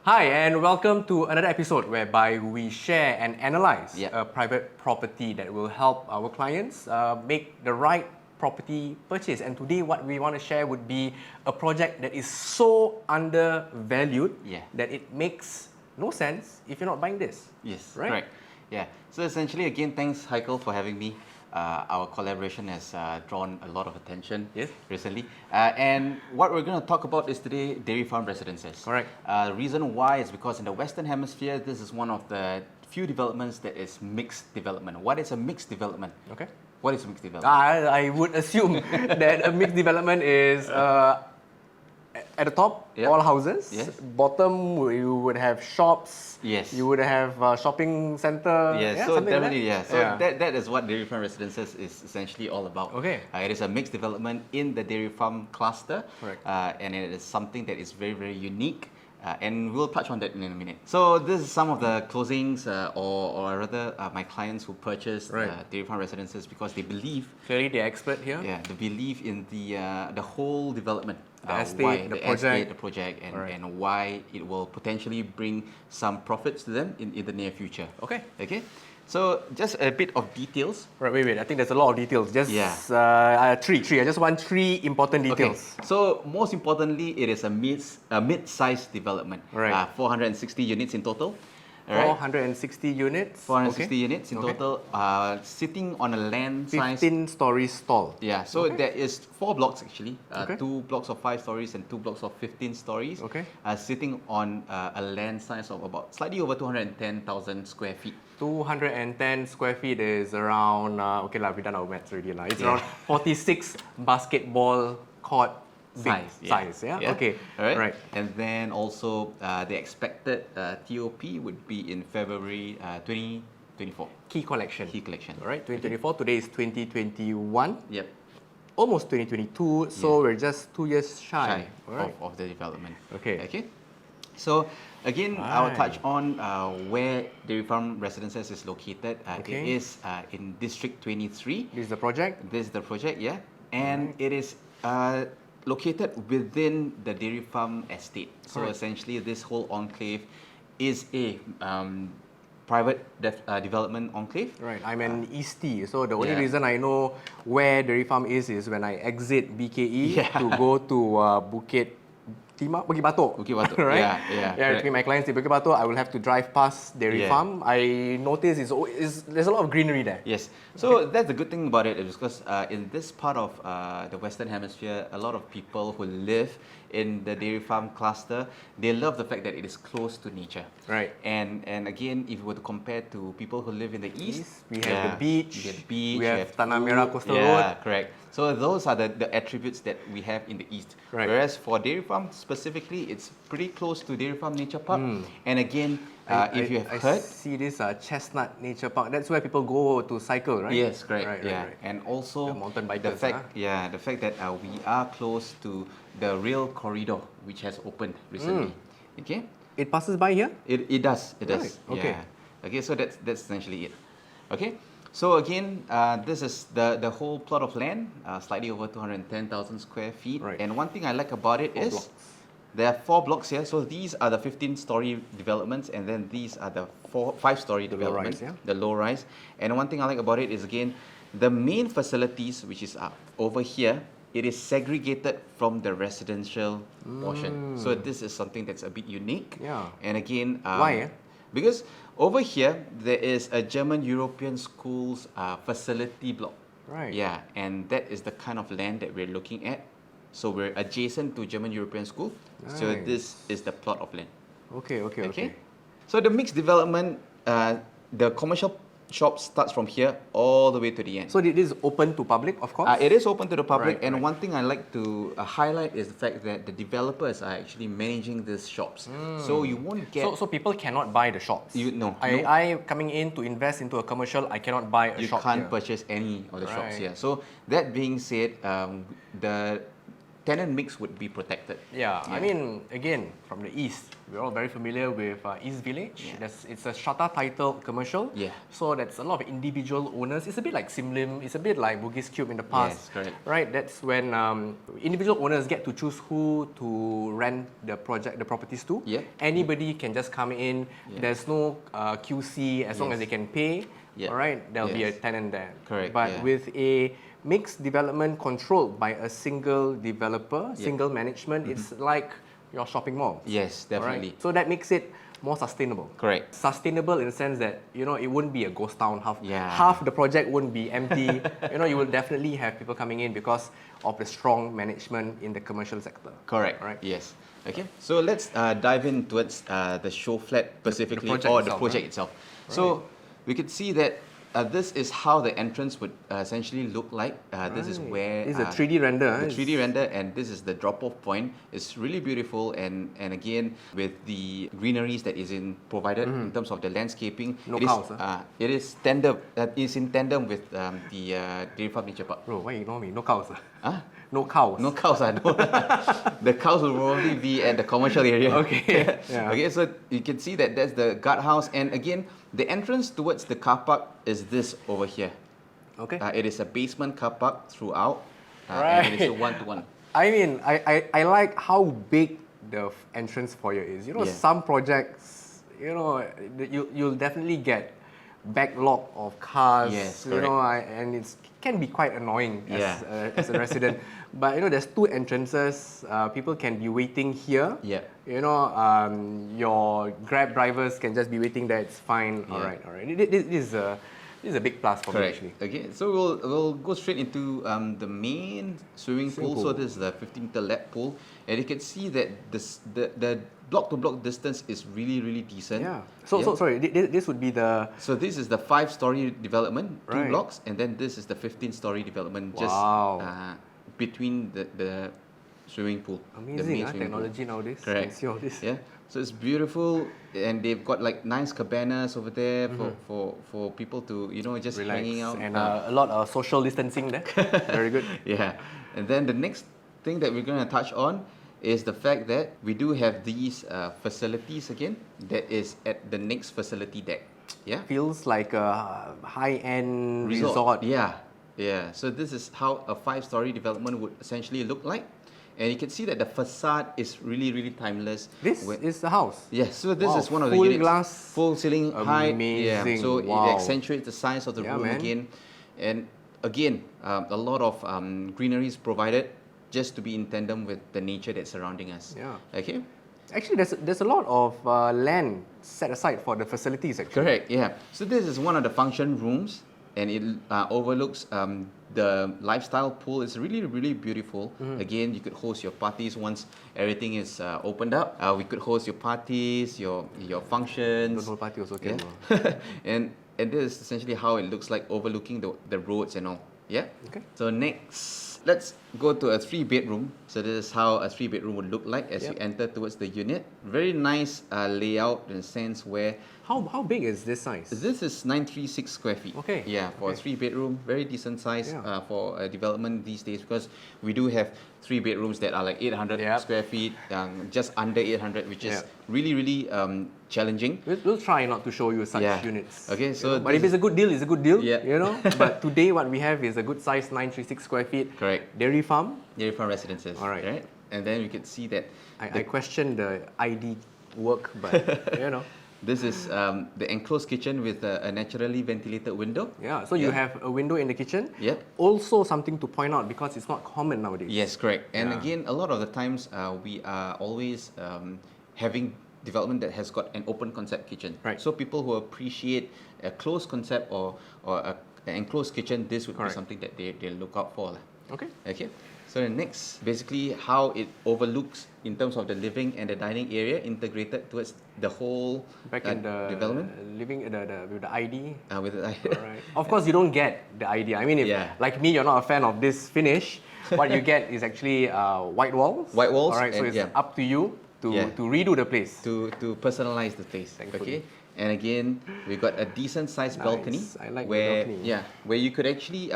Hi, and welcome to another episode whereby we share and analyze a private property that will help our clients make the right property purchase. And today, what we want to share would be a project that is so undervalued that it makes no sense if you're not buying this. Yes, right? correct. Yeah. So essentially, again, thanks Heikal for having me. Our collaboration has drawn a lot of attention recently. And what we're going to talk about is today dairy farm residences. Correct. The reason why is because in the Western Hemisphere, this is one of the few developments that is mixed development. What is a mixed development? Okay. What is a mixed development? I would assume that a mixed development is at the top, all houses. Yes. Bottom, you would have shops. Yes. You would have shopping center. Yes, so definitely, like So that is what dairy farm residences is essentially all about. Okay. It is a mixed development in the dairy farm cluster. Correct. And it is something that is very, very unique. And we'll touch on that in a minute. So this is some of the closings or rather my clients who purchased dairy farm residences because they believe. Clearly the expert here. Yeah, they believe in the whole development. The estate, the project, and why it will potentially bring some profits to them in the near future. Okay. Okay. So just a bit of details. Right, wait. I think there's a lot of details. Just three. I just want three important details. Okay. So most importantly, it is a mid-sized development. Right. 460 units in total. 460 units. 460 units in total, sitting on a land size. 15 stories tall. Yeah, so there is 4 blocks actually. 2 blocks of 5 stories and 2 blocks of 15 stories. Okay. Sitting on a land size of about slightly over 210,000 square feet. 210 square feet is around, we've done our maths already. It's around 46 basketball court size. Okay. All right. And then also the expected TOP would be in February 2024. Key collection. All right. 2024. Today is 2021. Yep. Almost 2022. So we're just 2 years shy of the development. Okay. So again, I'll touch on where dairy farm residences is located. It is in District 23. This is the project. This is the project. Yeah. And it is located within the dairy farm estate. So essentially, this whole enclave is a private development enclave. Right. I'm an Eastie, so the only reason I know where dairy farm is when I exit BKE to go to Bukit Batok. Right? To meet my clients in Bukit Batok, I will have to drive past dairy farm. I notice there's a lot of greenery there. Yes. So that's the good thing about it is because in this part of the Western Hemisphere, a lot of people who live in the dairy farm cluster, they love the fact that it is close to nature. Right. And again, if you were to compare to people who live in the east, we have the beach, we have Tanah Merah Coastal Road. Yeah, correct. So those are the attributes that we have in the east. Right. Whereas for dairy farm specifically, it's pretty close to Dairy Farm Nature Park. And again, if you have heard, I see this Chestnut Nature Park. That's where people go to cycle, right? Yes, correct. Right. And also the mountain bikers, the fact that we are close to the rail corridor which has opened recently. Okay. It passes by here? It does. It does. Okay. Yeah. Okay. So that's essentially it. Okay. So again, this is the whole plot of land, slightly over 210,000 square feet. Right. And one thing I like about it is there are 4 blocks here. So these are the 15-story developments, and then these are the 5-story developments, the low rise. And one thing I like about it is again, the main facilities, which is over here, it is segregated from the residential portion. So this is something that's a bit unique. Yeah. And again, why? Because over here, there is a German European Schools facility block. Right. Yeah, and that is the kind of land that we're looking at. So we're adjacent to German European School. Nice. So this is the plot of land. Okay. So the mixed development, the commercial shop starts from here all the way to the end. So it is open to public, of course? It is open to the public, and one thing I like to highlight is the fact that the developers are actually managing these shops. So you won't get... So people cannot buy the shops? No. I coming in to invest into a commercial, I cannot buy a shop You can't purchase any of the shops here. So that being said, the tenant mix would be protected. Yeah, I mean, again, from the east, we're all very familiar with East Village. It's a strata title commercial. Yeah. So that's a lot of individual owners. It's a bit like Simlim. It's a bit like Bugis Cube in the past. Yes, correct. Right. That's when individual owners get to choose who to rent the properties to. Yeah. Anybody can just come in. There's no QC as long as they can pay. Yeah. All right. There'll be a Yes. tenant there. Correct, But yeah. with a mixed development controlled by a single developer, single management, it's like your shopping mall. Yes, definitely. Right? So that makes it more sustainable. Correct. Sustainable in the sense that, it wouldn't be a ghost town. Yeah. Half the project wouldn't be empty. You will definitely have people coming in because of the strong management in the commercial sector. Correct. Right. Yes. Okay. So let's dive in towards the show flat specifically, project or itself, the project itself. So we could see that this is how the entrance would essentially look like. This is where This is a 3D render. the 3D render, and this is the drop-off point. It's really beautiful, and again with the greeneries that is provided in terms of the landscaping. No it is, cows, it is tandem. Is in tandem with the Dairy Farm Nature Park. Bro, why you ignore me? No cows. Huh? No cows. No cows, no. The cows will probably be at the commercial area. Okay. Yeah. Okay, so you can see that that's the guardhouse, and again, the entrance towards the car park is this over here. Okay. It is a basement car park throughout, Right. and it is a one-to-one. I mean, I like how big the entrance foyer is. Some projects, you'll definitely get backlog of cars. Yes, and it can be quite annoying as a resident. But there's two entrances. People can be waiting here. Yeah. Your Grab drivers can just be waiting there. It's fine. Yeah. All right. This is a big plus for me Correct. actually. Okay, so we'll go straight into the main swimming pool. So this is the 15-meter lap pool, and you can see that the block-to-block distance is really decent. Yeah. So sorry, this would be the. So this is the 5-story development, two Right. blocks, and then this is the 15-story development Wow. just between the swimming pool. The Amazing, main swimming technology nowadays. Correct. You can see all this. Yeah. So it's beautiful, and they've got like nice cabanas over there for people to just Relax. hanging out. And a lot of social distancing there. Very good. Yeah. And then the next thing that we're going to touch on is the fact that we do have these facilities again that is at the next facility deck. Yeah. Feels like a high-end resort. Yeah. Yeah. So this is how a 5-story development would essentially look like. And you can see that the facade is really timeless. This is the house. Yes, so this Wow, is one of the full units. glass. Full ceiling height. Yeah, Amazing. so Wow. it accentuates the size of the room man. again. And again, a lot of greenery is provided just to be in tandem with the nature that's surrounding us. Yeah. Okay? Actually, there's a lot of land set aside for the facilities actually. Correct, yeah. So this is one of the function rooms, and it overlooks the lifestyle pool. Is really beautiful. Again, you could host your parties once everything is opened up. We could host your parties, your functions. Don't hold party also can. Yeah. and this is essentially how it looks like, overlooking the roads and all. Yeah. Okay. So next, let's go to a 3-bedroom. So this is how a 3-bedroom would look like as you enter towards the unit. Very nice layout in a sense where. How big is this size? This is 936 square feet. Okay. Yeah, for a 3-bedroom, very decent size for a development these days, because we do have 3 bedrooms that are like 800 square feet, just under 800, which is really challenging. We'll try not to show you such units. Okay, so but if it's a good deal, it's a good deal. Yeah. But today what we have is a good size 936 square feet. Correct. Dairy farm. Dairy farm residences. All right. Right. And then we can see that I question the ID work, but This is the enclosed kitchen with a naturally ventilated window. Yeah, so you have a window in the kitchen. Yep. Also something to point out because it's not common nowadays. Yes, correct. And again, a lot of the times we are always having development that has got an open concept kitchen. Right. So people who appreciate a closed concept or an enclosed kitchen, this would be something that they look out for. Okay. Okay. So the next, basically how it overlooks in terms of the living and the dining area integrated towards the whole Back in the development. Living with the ID. With the Alright. Of course, you don't get the idea. I mean, if like me, you're not a fan of this finish. What you get is actually white walls. White walls. Alright, so it's up to you to redo the place. To personalize the place. Thankfully. Okay. And again, we got a decent sized balcony I like where the balcony. where you could actually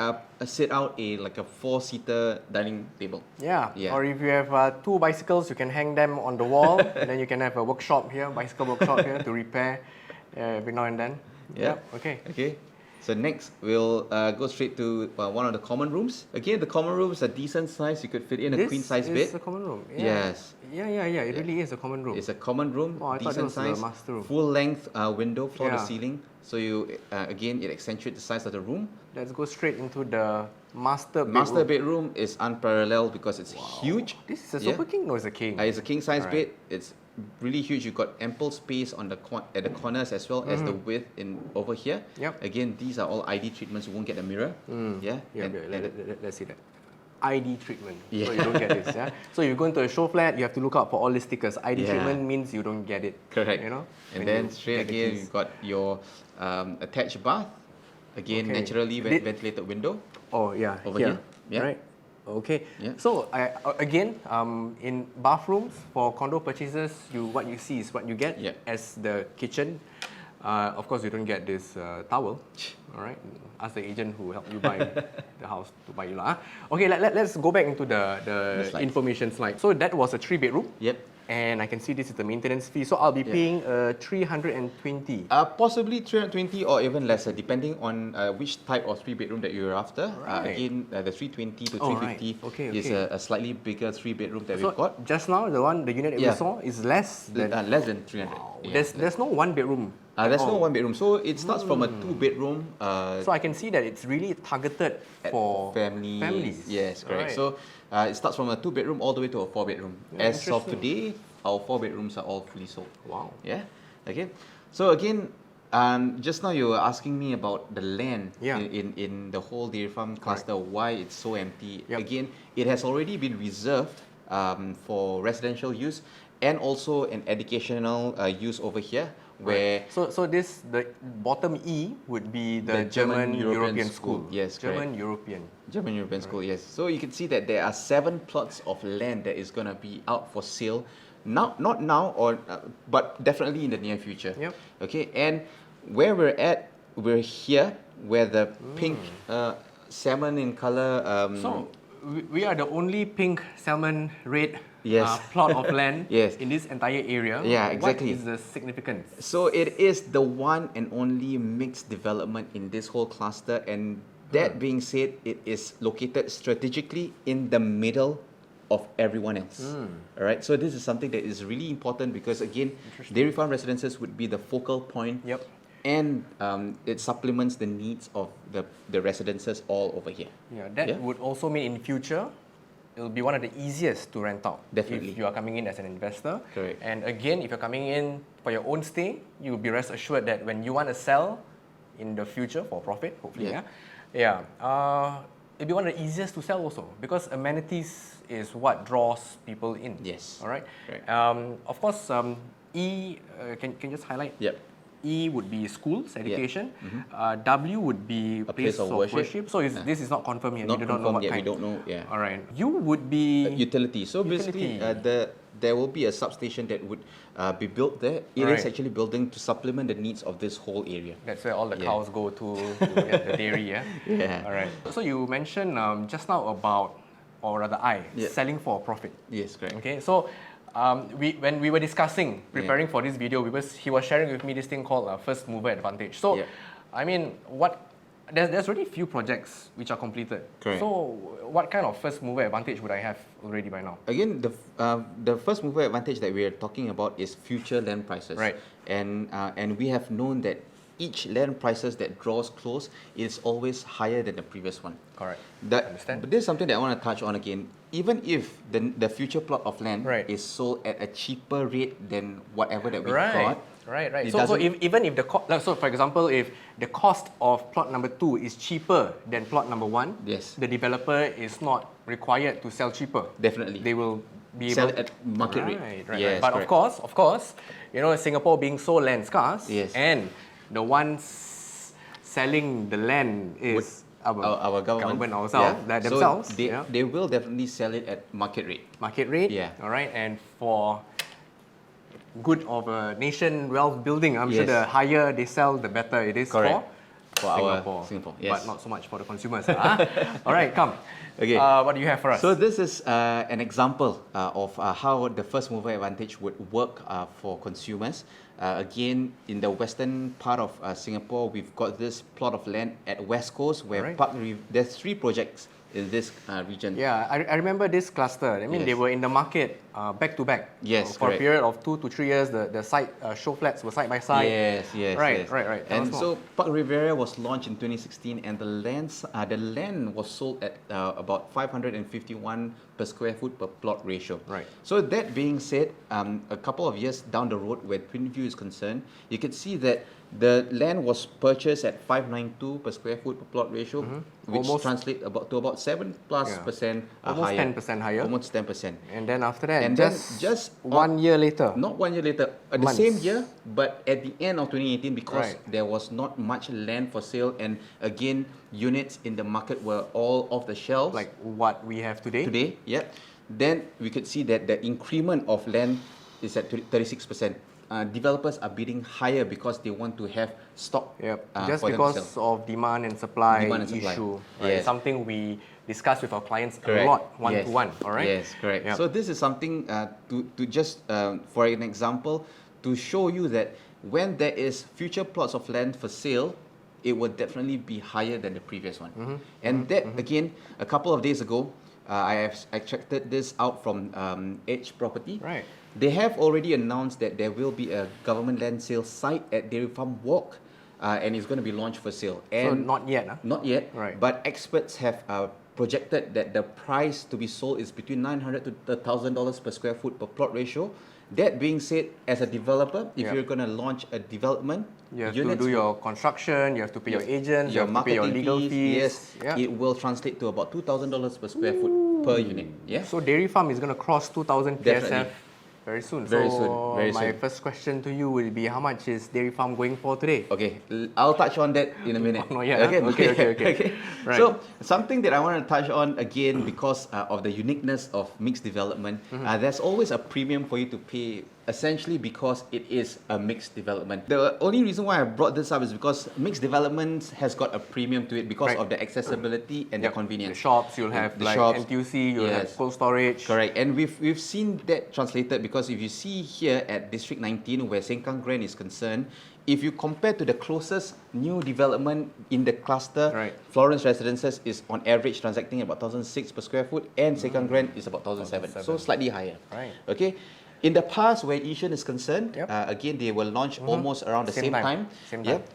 sit out like a 4-seater dining table. Yeah. Yeah. Or if you have 2 bicycles, you can hang them on the wall, and then you can have a workshop here, bicycle workshop here to repair every now and then. Yeah. Okay. Okay. So next, we'll go straight to one of the common rooms. Again, the common rooms are decent size. You could fit in a queen size bed. This is a common room. Yeah. Yes. Yeah. It really is a common room. It's a common room, Oh, I thought it decent was the size, master room. full length window, floor to Yeah. ceiling. So you again, it accentuates the size of the room. Let's go straight into the master bedroom. Master bedroom is unparalleled because it's huge. This is a Super King or is a King? It's a king size Alright. bed. It's really huge. You've got ample space on the at the corners as well as the width in over here. Yep. Again, these are all ID treatments. You won't get a mirror. Yeah. Yeah, And let's see that. ID treatment. Yeah. So you don't get this. Yeah. So if you go into a show flat, you have to look out for all the stickers. ID Yeah. treatment means you don't get it. Correct. You know. And when then you straight get the again, keys. you've got your attached bath. Again, Okay. naturally ventilated window. Oh yeah. Over here. here. Yeah. Right. Okay. Yeah. So again, in bathrooms for condo purchases, what you see is what you get Yeah. as the kitchen. Of course, you don't get this towel. All right. Ask the agent who helped you buy the house to buy you lah. Okay. Let's go back into the slide. information slide. So that was a 3-bedroom. Yep. And I can see this is the maintenance fee. So I'll be paying 320. Possibly 320 or even lesser, depending on which type of 3-bedroom that you're after. Right. Again, the 320 to Oh, 350 right. Okay, is okay. a slightly bigger 3-bedroom that So we've got. just now, the unit that we Yeah. saw is less than. Less than 300. Yeah. There's no 1-bedroom. at There's no all. 1-bedroom. So it starts from a 2-bedroom. So I can see that it's really targeted for families. Yes, correct. Alright. So it starts from a 2-bedroom all the way to a 4-bedroom. Yeah, As of interesting. today, our 4-bedrooms are all fully sold. Wow. Yeah. Okay. So again, just now you were asking me about the land Yeah. in the whole dairy farm cluster, why it's so empty. Yep. Again, it has already been reserved for residential use and also an educational use over here, where So the bottom E would be the German European school. Yes, German European. German European School, yes. So you can see that there are 7 plots of land that is going to be out for sale. Not now, but definitely in the near future. Yep. Okay, and where we're here, where the pink salmon in color. So we are the only pink, salmon, red Yes. plot of land Yes. in this entire area. Yeah, exactly. What is the significance? So it is the one and only mixed development in this whole cluster, and that being said, it is located strategically in the middle of everyone else. All right, so this is something that is really important because again, dairy farm residences would be the focal point. Yep. And it supplements the needs of the residences all over here. Yeah, that would also mean in future, it'll be one of the easiest to rent out. Definitely. If you are coming in as an investor. Correct. And again, if you're coming in for your own stay, you'll be rest assured that when you want to sell in the future for profit, hopefully, it'll be one of the easiest to sell also because amenities is what draws people in. Yes. All right. Correct. Of course, E can you just highlight? Yep. E would be schools, education. W would be A place of worship. So this is not confirmed yet. Not we don't know confirmed what yet. kind. We don't know. Yeah. All right. U would be Utility. So basically, there will be a substation that would be built there. It is Right. actually building to supplement the needs of this whole area. That's where all the cows go to get the dairy. Yeah. Yeah. All right. So you mentioned just now about, or rather, selling for profit. Yes, correct. Okay. So. When we were discussing, preparing for this video, he was sharing with me this thing called first mover advantage. So, I mean, there's already few projects which are completed. Correct. So, what kind of first mover advantage would I have already by now? Again, the first mover advantage that we are talking about is future land prices. Right. And we have known that each land prices that draws close is always higher than the previous one. Correct. But Understand. there's something that I want to touch on again. Even if the future plot of land is sold at a cheaper rate than whatever that we got. Right. It So doesn't- even if so for example, if the cost of plot number 2 is cheaper than plot number 1, Yes. the developer is not required to sell cheaper. Definitely. They will be Sell able at market rate. Right. Yes, But correct. of course, you know, Singapore being so land scarce, Yes. and the ones selling the land is our government ourselves, themselves. So they will definitely sell it at market rate. Market rate. Yeah. All right. And for good of a nation wealth building, I'm sure Yes. the higher they sell, the better it is Correct. for Singapore, yes. but not so much for the consumers. All right, come. Okay. What do you have for us? So this is an example of how the first mover advantage would work for consumers. Again, in the western part of Singapore, we've got this plot of land at West Coast where there's 3 projects in this region. Yeah, I remember this cluster. I mean, Yes. they were in the market back to back. Yes, for correct. a period of 2 to 3 years. The site show flats were side by side. Yes. Right. Tell And us more. so Park Riviera was launched in 2016, and the land was sold at about 551 per square foot per plot ratio. Right. So that being said, a couple of years down the road, where Twinview is concerned, you could see that the land was purchased at 592 per square foot per plot ratio, which translates to about 7+% almost higher. 10% higher. Almost 10%. And then after that, And just, then just 1 year later. Not 1 year later, the Months. same year, but at the end of 2018, because Right. there was not much land for sale, and again, units in the market were all off the shelves. Like what we have today. Then we could see that the increment of land is at 36%. Developers are bidding higher because they want to have stock. Just for them to because sell. of demand and supply issue. Right? Yes. Something we discuss with our clients Correct. a lot, one-to-one. All right. Yes, correct. So this is something to just, for an example, to show you that when there is future plots of land for sale, it will definitely be higher than the previous one. And that, again, a couple of days ago, I have extracted this out from Edge Property. Right. They have already announced that there will be a government land sale site at Dairy Farm Walk, and it's going to be launched for sale. And So not yet, huh? Not yet, Right. but experts have projected that the price to be sold is between $900 to $1,000 per square foot per plot ratio. That being said, as a developer, if you're going to launch a development, You have to do your construction, you have to pay your agents, you your have to pay your marketing legal fees. yes, it will translate to about $2,000 per square foot per unit. Yeah. So Dairy Farm is going to cross 2,000 Definitely. PSF very soon. Very so soon, very my soon. first question to you will be, how much is Dairy Farm going for today? Okay, I'll touch on that in a minute. Not yet, huh? Okay. Right. So something that I want to touch on again, because of the uniqueness of mixed development, there's always a premium for you to pay, essentially because it is a mixed development. The only reason why I brought this up is because mixed development has got a premium to it because of the accessibility and the convenience. The shops, you'll have The like shops, NTUC, you'll have yes. cold storage. Correct, and we've seen that translated, because if you see here at District 19 where Sengkang Grand is concerned, if you compare to the closest new development in the cluster, Florence Residences is on average transacting about 1,006 per square foot, and Sengkang Grand is about 1,007, so slightly higher. Right. Okay. In the past, where Yishun is concerned, again, they were launched almost around the same time.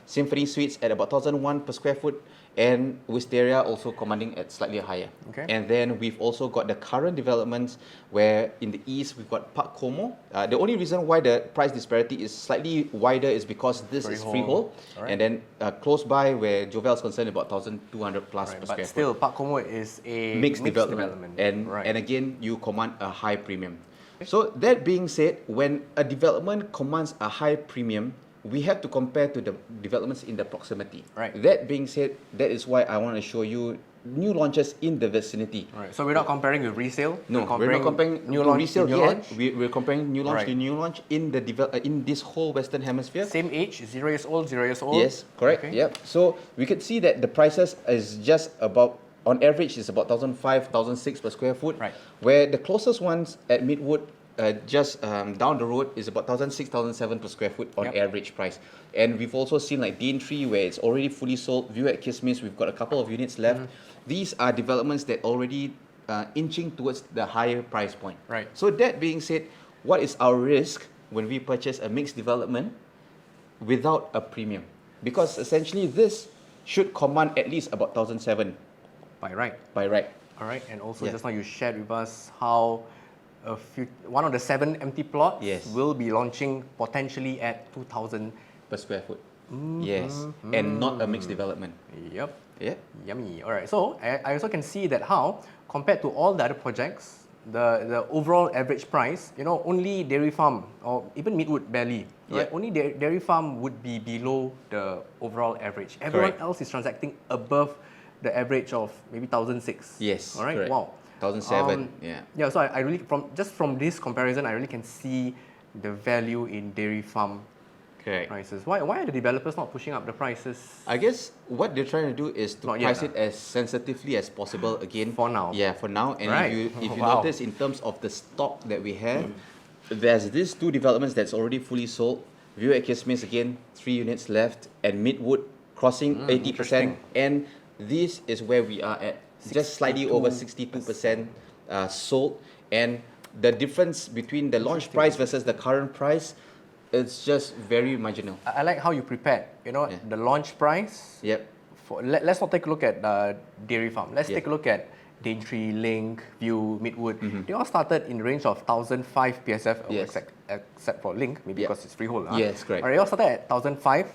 Symphony Suites at about 1,001 per square foot, and Wisteria also commanding at slightly higher. And then we've also got the current developments where in the east we've got Park Como. The only reason why the price disparity is slightly wider is because this is freehold, and then close by where Jovel is concerned about 1,200 plus per square But foot. still, Park Como is a Mixed development. And again, you command a high premium. So that being said, when a development commands a high premium, we have to compare to the developments in the proximity. That being said, that is why I want to show you new launches in the vicinity. So we're not comparing with resale? No, we're not comparing new launch resale new yet. launch? We're comparing new launch to new launch in the in this whole Western Hemisphere. Same age, 0 years old, 0 years old? Yes, correct. Yep. So we could see that the prices is just about, on average, is about 1,005, 1,006 per square foot. Where the closest ones at Midwood, just down the road, is about 1,006, 1,007 per square foot on average price. And we've also seen like Daintree, where it's already fully sold. View at Kismis, we've got a couple of units left. These are developments that already inching towards the higher price point. So that being said, what is our risk when we purchase a mixed development without a premium? Because essentially this should command at least about 1,007 by right. By right. All right. And also just now you shared with us how one of the 7 empty plots will be launching potentially at 2,000 per square foot. Yes, and not a mixed development. Yep. Yummy. All right. So I also can see that how, compared to all the other projects, the overall average price, only Dairy Farm or even Midwood barely, only Dairy Farm would be below the overall average. Everyone else is transacting above the average of maybe 1,006. Yes. All right. Correct. Wow. 1,007. Yeah. So I really, from this comparison, I really can see the value in dairy farm prices. Why are the developers not pushing up the prices? I guess what they're trying to do is to price it as sensitively as possible again. For now. Yeah, for now. And if you Wow. notice in terms of the stock that we have, there's these 2 developments that's already fully sold. View at Kismis again, 3 units left, and Midwood crossing 80%. And this is where we are at, just slightly over 62% sold. And the difference between the launch price versus the current price, it's just very marginal. I like how you prepared. You know, the launch price. Yep. Let's not take a look at dairy farm. Let's take a look at Daintree, Link, View, Midwood. They all started in the range of 1,005 PSF, except for Link, maybe because it's freehold. Yes, correct. They all started at 1,005.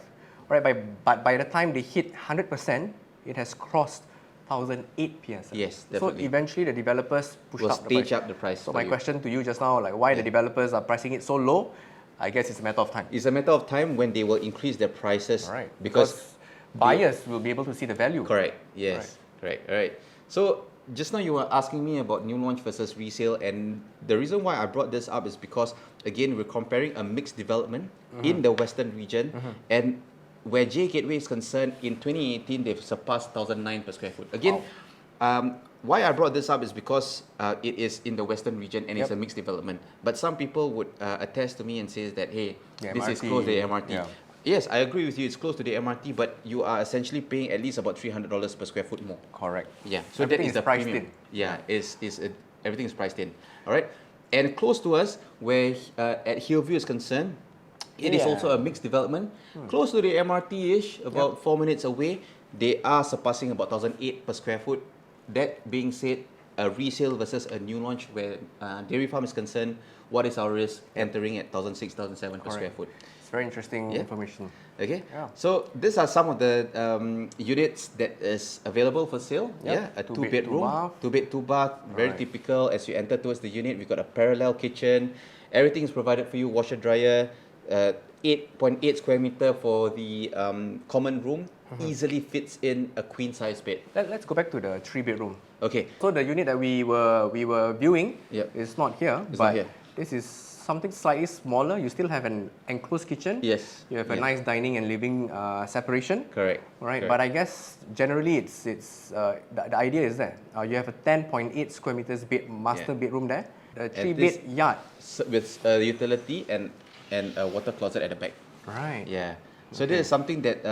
But by the time they hit 100%, it has crossed 1,008 PSF. Yes, So definitely. eventually the developers pushed up the price. Up the price. So my question to you just now, like why the developers are pricing it so low, I guess it's a matter of time. It's a matter of time when they will increase their prices. Right. Because buyers will be able to see the value. Correct. Yes. Correct. All right. So just now you were asking me about new launch versus resale, and the reason why I brought this up is because again we're comparing a mixed development in the western region, and where J Gateway is concerned, in 2018 they've surpassed 1,009 per square foot. Again, why I brought this up is because it is in the western region and it's a mixed development. But some people would attest to me and say that, hey, this is close to the MRT. Yeah. Yes, I agree with you, it's close to the MRT, but you are essentially paying at least about $300 per square foot more. Correct. Yeah, so Everything that is the priced premium. in. Yeah, everything is priced in. All right, and close to us, where at Hillview is concerned, it is also a mixed development. Close to the MRT-ish, about 4 minutes away, they are surpassing about 1,008 per square foot. That being said, a resale versus a new launch where dairy farm is concerned, what is our risk entering at 1,006, 1,007 per square foot? It's very interesting information. Okay, Yeah. so these are some of the units that is available for sale. Yeah, a Two bed, two-bedroom, 2 bed, 2 bath, very Right. typical. As you enter towards the unit, we've got a parallel kitchen. Everything is provided for you, washer, dryer, 8.8 square meter for the common room. Easily fits in a queen size bed. Let's go back to the 3-bedroom. Okay. So the unit that we were viewing is not here, It's but not here. this is something slightly smaller. You still have an enclosed kitchen. Yes. You have a nice dining and living separation. Correct. Right, Correct. but I guess generally it's the idea is that you have a 10.8 square meters master bedroom there, a 3-bed yard. With a utility and a water closet at the back. Right. Yeah. So this is something that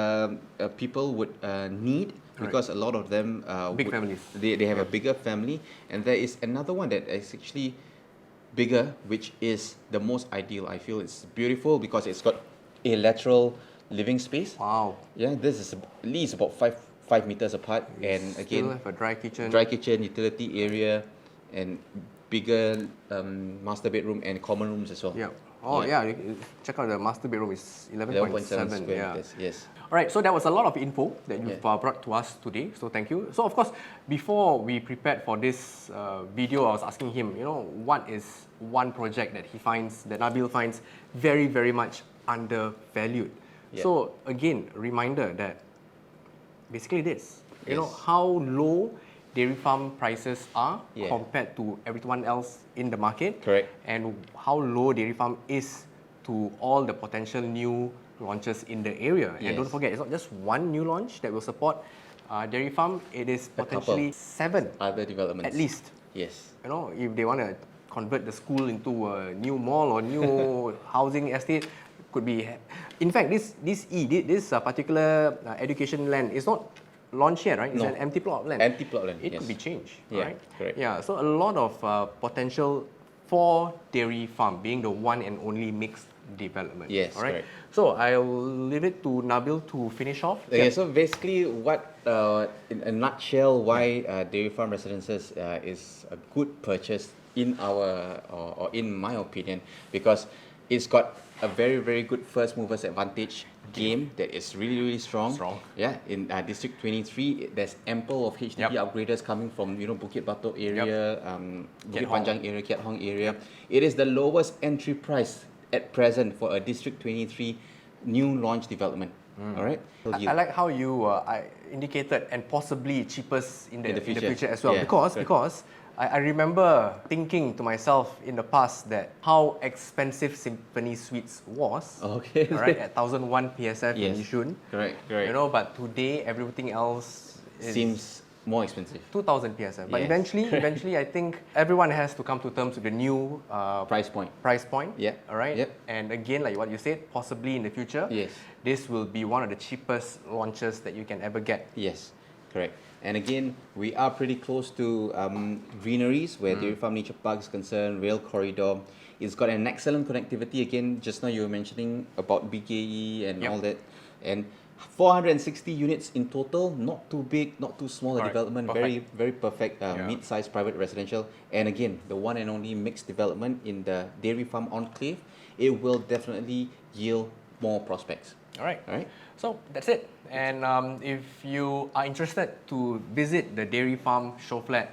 people would need because a lot of them Big families. They have a bigger family, and there is another one that is actually bigger, which is the most ideal. I feel it's beautiful because it's got a lateral living space. Wow. Yeah, this is at least about 5 meters apart, and again, Still have a dry kitchen. utility area, and bigger master bedroom and common rooms as well. Yeah. Oh yeah. Check out the master bedroom is 11.7. square meters. Yes. All right, so that was a lot of info that you've brought to us today. So thank you. So of course, before we prepared for this video, I was asking him, what is one project that Nabil finds very, very much undervalued. Yeah. So again, reminder that basically this, how low dairy farm prices are compared to everyone else in the market. Correct. And how low dairy farm is to all the potential new launches in the area. And don't forget, it's not just one new launch that will support dairy farm. It is potentially 7 other developments at least. Yes. If they want to convert the school into a new mall or new housing estate, could be. In fact, this particular education land is not launched yet, right? It's an empty plot of land. Empty plot land. It could be changed, Yeah, right? correct. Yeah. So a lot of potential for dairy farm being the one and only mixed development. Yes, all right. correct. So I'll leave it to Nabil to finish off. Okay, so basically, what in a nutshell, why dairy farm residences is a good purchase in or in my opinion, because it's got a very, very good first movers advantage game that is really, really strong. Yeah, in District 23, there's ample of HDB upgraders coming from Bukit Batok area, Bukit Panjang area, Kiat Hong area. It is the lowest entry price at present for a District 23 new launch development. All right. I like how you indicated and possibly cheapest in the future as well, Yeah, because I remember thinking to myself in the past that how expensive Symphony Suites was. Okay. Alright, at 1001 PSF in Yes. Yishun. Correct. You know, but today everything else is Seems more expensive. 2000 PSF. But Yes. eventually, I think everyone has to come to terms with the new Price point. Yeah. All right. Yep. And again, like what you said, possibly in the future, Yes. this will be one of the cheapest launches that you can ever get. Yes, correct. And again, we are pretty close to greeneries where Dairy Farm Nature Park is concerned, rail corridor. It's got an excellent connectivity. Again, just now you were mentioning about BKE and Yep. all that. And 460 units in total, not too big, not too small a Correct. development, Perfect. very perfect Yeah. mid-sized private residential. And again, the one and only mixed development in the Dairy Farm Enclave, it will definitely yield more prospects. All right. All right? So that's it. And if you are interested to visit the Dairy Farm show flat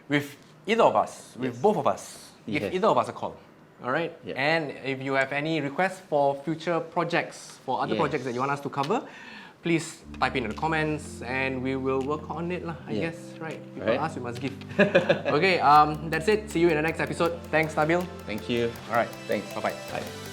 with either of us, with both of us, give Yes. either of us a call. All right. Yeah. And if you have any requests for future projects, for other Yes. projects that you want us to cover, please type in the comments and we will work on it, I Yeah. guess. Right. People Right. ask, we must give. Okay. That's it. See you in the next episode. Thanks, Nabil. Thank you. All right. Thanks. Bye-bye. Bye.